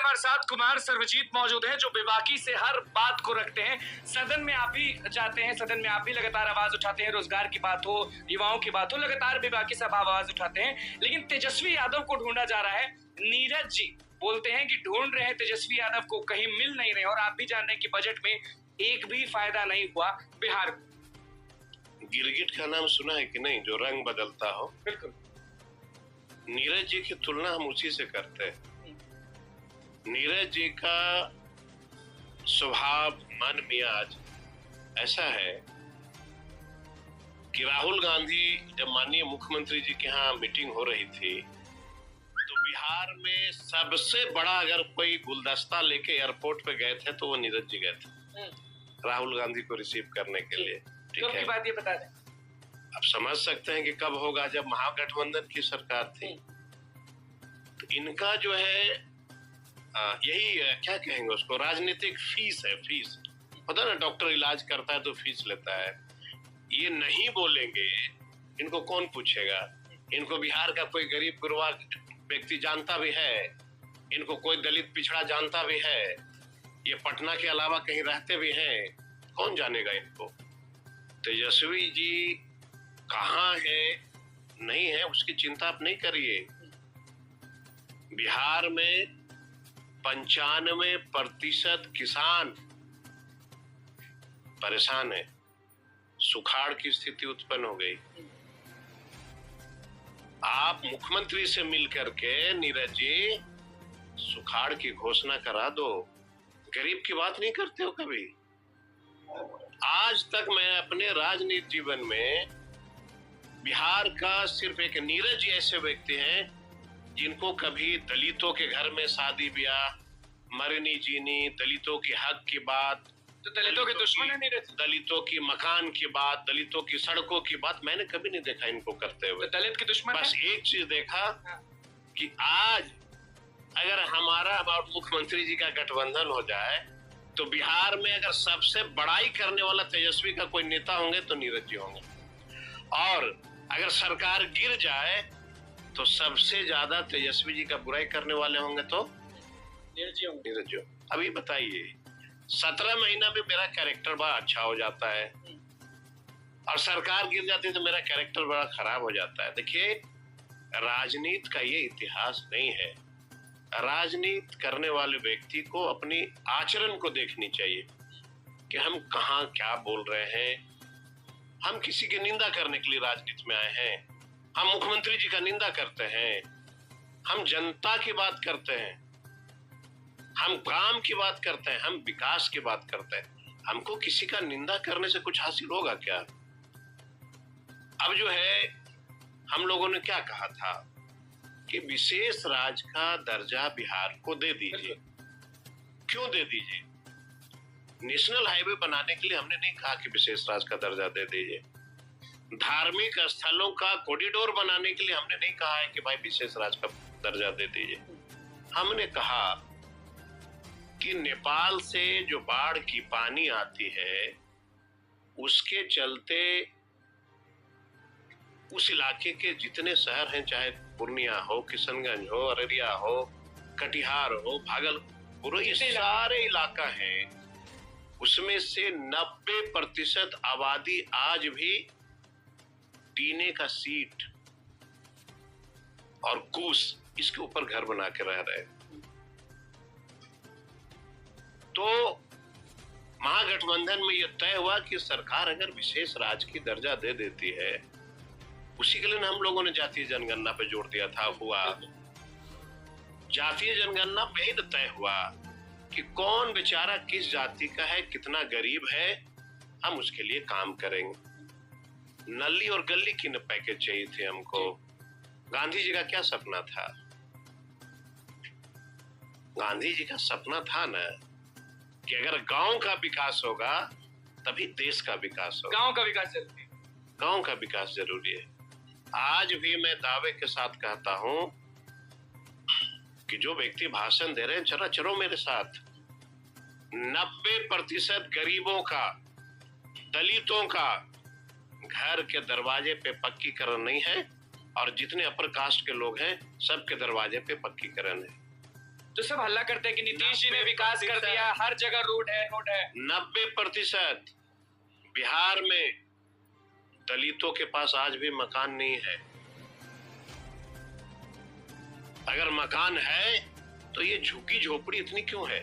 हमारे साथ कुमार सर्वजीत मौजूद हैं जो बेबाकी से हर बात को रखते हैं। सदन में आप भी जाते हैं, सदन में आप भी लगातार आवाज उठाते हैं, रोजगार की बात हो, युवाओं की बात हो, लगातार बेबाकी से आप आवाज उठाते हैं। लेकिन तेजस्वी यादव को ढूंढा जा रहा है। नीरज जी बोलते हैं कि ढूंढ रहे हैं तेजस्वी यादव को, कहीं मिल नहीं रहे। और आप भी जान रहे हैं कि बजट में एक भी फायदा नहीं हुआ बिहार को। गिरगिट का नाम सुना है कि नहीं, जो रंग बदलता हो? बिल्कुल। नीरज जी की तुलना हम उसी से करते हैं। नीरज जी का स्वभाव, मन, मियाज ऐसा है कि राहुल गांधी जब माननीय मुख्यमंत्री जी के यहाँ मीटिंग हो रही थी तो बिहार में सबसे बड़ा अगर कोई गुलदस्ता लेके एयरपोर्ट पे गए थे तो वो नीरज जी गए थे राहुल गांधी को रिसीव करने के लिए। ठीक है, बात ये बता दें। आप समझ सकते हैं कि कब होगा, जब महागठबंधन की सरकार थी। तो इनका जो है यही क्या कहेंगे उसको, राजनीतिक फीस है। फीस पता ना, डॉक्टर इलाज करता है तो फीस लेता है। ये नहीं बोलेंगे, इनको कौन पूछेगा? इनको बिहार का कोई गरीब गुरबा व्यक्ति जानता भी है, इनको कोई दलित पिछड़ा जानता भी है, ये पटना के अलावा कहीं रहते भी हैं, कौन जानेगा इनको? तेजस्वी जी कहाँ है, नहीं है, उसकी चिंता आप नहीं करिए। बिहार में 95% किसान परेशान है, सुखाड़ की स्थिति उत्पन्न हो गई। आप मुख्यमंत्री से मिलकर के नीरज जी सुखाड़ की घोषणा करा दो। गरीब की बात नहीं करते हो कभी। आज तक मैं अपने राजनीतिक जीवन में बिहार का सिर्फ एक नीरज जी ऐसे व्यक्ति हैं जिनको कभी दलितों के घर में शादी ब्याह, मरनी जीनी, दलितों के हक की बात, तो दलितों के दुश्मन है नीरज। दलितों की मकान की बात, दलितों की सड़कों की बात मैंने कभी नहीं देखा इनको करते हुए। तो दलित के दुश्मन बस एक चीज देखा कि आज अगर हमारा और मुख्यमंत्री जी का गठबंधन हो जाए तो बिहार में अगर सबसे बड़ाई करने वाला तेजस्वी का कोई नेता होंगे तो नीरज जी होंगे, और अगर सरकार गिर जाए तो सबसे ज्यादा तेजस्वी जी का बुराई करने वाले होंगे तो नीरज जी। अभी बताइए, 17 महीना में मेरा कैरेक्टर बड़ा अच्छा हो जाता है और सरकार गिर जाती है तो मेरा कैरेक्टर बड़ा खराब हो जाता है। देखिए, राजनीति का ये इतिहास नहीं है। राजनीति करने वाले व्यक्ति को अपनी आचरण को देखनी चाहिए कि हम कहाँ क्या बोल रहे हैं। हम किसी की निंदा करने के लिए राजनीति में आए हैं? हम मुख्यमंत्री जी का निंदा करते हैं? हम जनता की बात करते हैं? हम काम की बात करते हैं? हम विकास की बात करते हैं? हमको किसी का निंदा करने से कुछ हासिल होगा क्या? अब जो है, हम लोगों ने क्या कहा था कि विशेष राज्य का दर्जा बिहार को दे दीजिए। क्यों दे दीजिए? नेशनल हाईवे बनाने के लिए हमने नहीं कहा कि विशेष राज्य का दर्जा दे दीजिए। धार्मिक स्थलों का कॉरिडोर बनाने के लिए हमने नहीं कहा है कि भाई विशेष राज्य का दर्जा दे दीजिए। हमने कहा कि नेपाल से जो बाढ़ की पानी आती है उसके चलते उस इलाके के जितने शहर हैं, चाहे पूर्णिया हो, किशनगंज हो, अररिया हो, कटिहार हो, भागलपुर, ये सारे इलाका हैं, उसमें से 90% आबादी आज भी टीने का सीट और कूस इसके ऊपर घर बना के रह रहे। तो महागठबंधन में यह तय हुआ कि सरकार अगर विशेष राज्य की दर्जा दे देती है, उसी के लिए हम लोगों ने जातीय जनगणना पे जोर दिया था। हुआ जातीय जनगणना में ही तय हुआ कि कौन बेचारा किस जाति का है, कितना गरीब है, हम उसके लिए काम करेंगे। नली और गली की न पैकेज चाहिए थे हमको। गांधी जी का क्या सपना था? गांधी जी का सपना था ना कि अगर गांव का विकास होगा तभी देश का विकास होगा। गांव का विकास जरूरी है। गांव का विकास जरूरी है। आज भी मैं दावे के साथ कहता हूं कि जो व्यक्ति भाषण दे रहे हैं, जरा चलो मेरे साथ, 90% गरीबों का, दलितों का घर के दरवाजे पे पक्कीकरण नहीं है, और जितने अपर कास्ट के लोग हैं सबके दरवाजे पे पक्कीकरण है। जो सब हल्ला करते हैं कि नीतीश जी ने विकास कर दिया, हर जगह रोड है। 90% बिहार में दलितों के पास आज भी मकान नहीं है। अगर मकान है तो ये झुग्गी झोपड़ी इतनी क्यों है?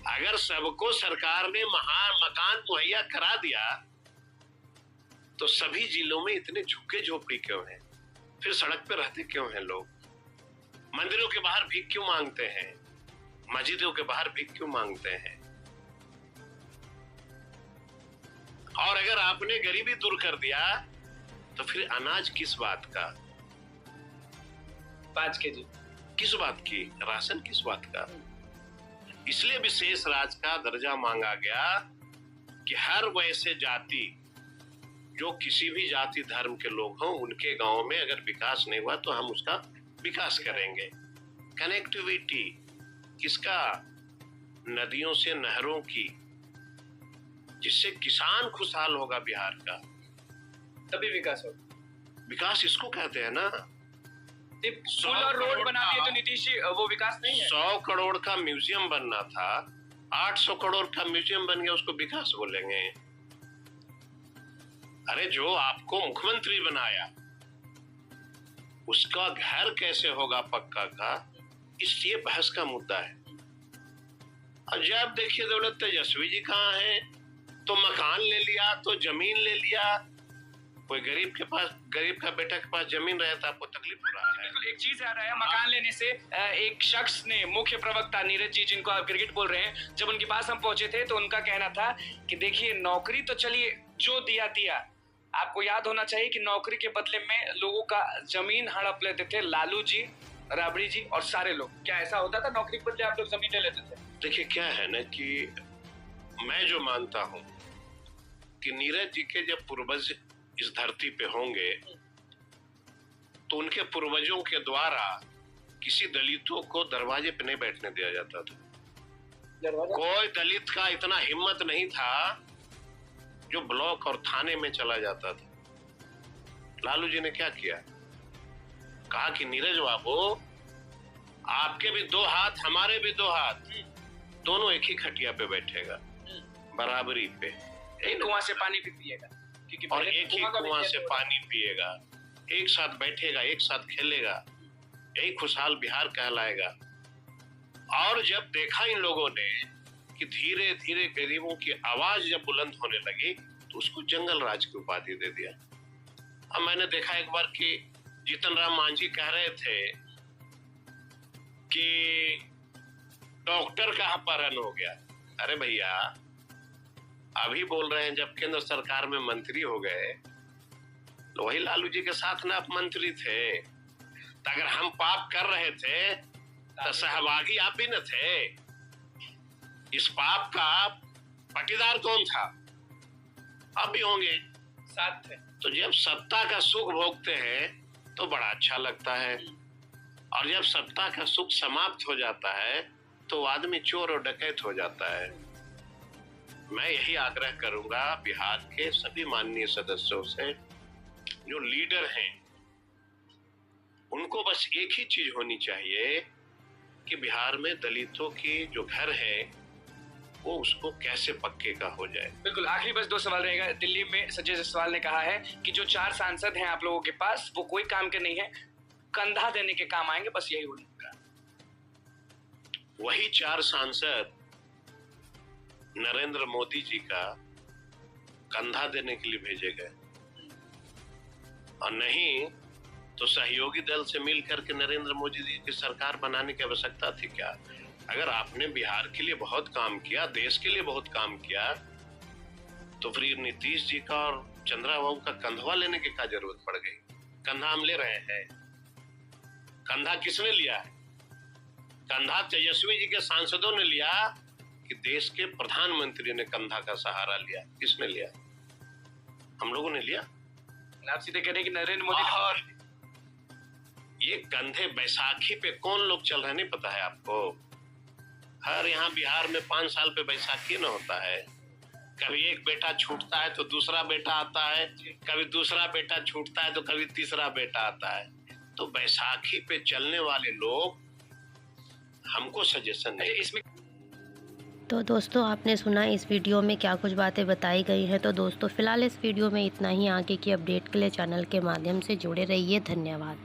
अगर सबको सरकार ने मकान मुहैया करा दिया तो सभी जिलों में इतने झुग्गे झोपड़ी क्यों हैं? फिर सड़क पे रहते क्यों हैं लोग? मंदिरों के बाहर भीख क्यों मांगते हैं? मस्जिदों के बाहर भीख क्यों मांगते हैं? और अगर आपने गरीबी दूर कर दिया तो फिर अनाज किस बात का? 5 केजी किस बात की? राशन किस बात का? इसलिए विशेष राज्य का दर्जा मांगा गया कि हर वैसे जाति जो किसी भी जाति धर्म के लोग हों, उनके गांव में अगर विकास नहीं हुआ तो हम उसका विकास करेंगे। कनेक्टिविटी किसका? नदियों से नहरों की, जिससे किसान खुशहाल होगा बिहार का, तभी विकास होगा। विकास इसको कहते हैं ना। पुल और रोड बना दिए तो नीतीश जी वो विकास नहीं है। 100 करोड़ का म्यूजियम बनना था, 800 करोड़ का म्यूजियम बन गया, उसको विकास बोलेंगे? अरे जो आपको मुख्यमंत्री बनाया उसका घर कैसे होगा पक्का का, इसलिए बहस का मुद्दा है। और जब देखिए दौलत तेजस्वी जी कहाँ है, तो मकान ले लिया, तो जमीन ले लिया। कोई गरीब का बेटा के पास जमीन रहे तो आपको तकलीफ हो रहा है। बिल्कुल, एक चीज याद आया मकान लेने से। एक शख्स ने, मुख्य प्रवक्ता नीरज जी जिनको आप क्रिकेट बोल रहे हैं, जब उनके पास हम पहुंचे थे तो उनका कहना था कि देखिए नौकरी तो चलिए जो दिया दिया, आपको याद होना चाहिए कि नौकरी के बदले में लोगों का जमीन हड़प लेते थे लालू जी, राबड़ी जी और सारे लोग। क्या ऐसा होता था? नौकरी के बदले आप लोग जमीन ले लेते थे? देखिए क्या है ना कि मैं जो मानता हूं कि नीरज जी के जब पूर्वज इस धरती पे होंगे तो उनके पूर्वजों के द्वारा किसी दलितों को दरवाजे पे नहीं बैठने दिया जाता था। कोई दलित का इतना हिम्मत नहीं था जो ब्लॉक और थाने में चला जाता था। लालू जी ने क्या किया? कहा कि नीरज बाबू, आपके भी 2 हाथ, हमारे भी 2 हाथ, दोनों एक ही खटिया पे बैठेगा, बराबरी पे। एक कुआं से पानी भी पिएगा, और एक ही कुआं से पानी पिएगा, एक साथ बैठेगा, एक साथ खेलेगा, यही खुशहाल बिहार कहलाएगा। और जब देखा इन लोगों ने कि धीरे धीरे गरीबों की आवाज जब बुलंद होने लगी तो उसको जंगल राज की उपाधि दे दिया। अब मैंने देखा एक बार कि जीतन राम मांझी कह रहे थे कि डॉक्टर का अपहरण हो गया। अरे भैया, अभी बोल रहे हैं जब केंद्र सरकार में मंत्री हो गए तो वही लालू जी के साथ ना आप मंत्री थे। तो अगर हम पाप कर रहे थे तो सहभागी आप भी न थे। इस पाप का पटीदार कौन था? आप भी होंगे, साथ थे। तो जब सत्ता का सुख भोगते हैं तो बड़ा अच्छा लगता है, और जब सत्ता का सुख समाप्त हो जाता है तो आदमी चोर और डकैत हो जाता है। मैं यही आग्रह करूंगा बिहार के सभी माननीय सदस्यों से, जो लीडर हैं, उनको बस एक ही चीज होनी चाहिए कि बिहार में दलितों की जो घर है वो उसको कैसे पक्के का हो जाए। बिल्कुल, आखिरी बस 2 सवाल रहेगा। दिल्ली में संजय जायसवाल ने कहा है कि जो 4 सांसद हैं आप लोगों के पास, वो कोई काम के नहीं है, कंधा देने के काम आएंगे, बस यही उनका। वही 4 सांसद नरेंद्र मोदी जी का कंधा देने के लिए भेजे गए, और नहीं तो सहयोगी दल से मिलकर के नरेंद्र मोदी जी की सरकार बनाने की आवश्यकता थी क्या? अगर आपने बिहार के लिए बहुत काम किया, देश के लिए बहुत काम किया, तो फिर नीतीश जी का और चंद्रबाबू का कंधवा लेने की क्या जरूरत पड़ गई? कंधा हम ले रहे हैं। कंधा किसने लिया है? कंधा तेजस्वी जी के सांसदों ने लिया कि देश के प्रधानमंत्री ने कंधा का सहारा लिया? किसने लिया? हम लोगों ने लिया। आप सीधे कह रहे हैं कि नरेंद्र मोदी ने। और ये कंधे बैसाखी पे कौन लोग चल रहे, नहीं पता है आपको? हर यहाँ बिहार में 5 साल पे बैसाखी न होता है। कभी एक बेटा छूटता है तो दूसरा बेटा आता है, कभी दूसरा बेटा छूटता है तो कभी तीसरा बेटा आता है। तो बैसाखी पे चलने वाले लोग हमको सजेशन नहीं। इसमें तो दोस्तों आपने सुना इस वीडियो में क्या कुछ बातें बताई गई हैं। तो दोस्तों फिलहाल इस वीडियो में इतना ही। आगे की अपडेट के लिए चैनल के माध्यम से जुड़े रहिए। धन्यवाद।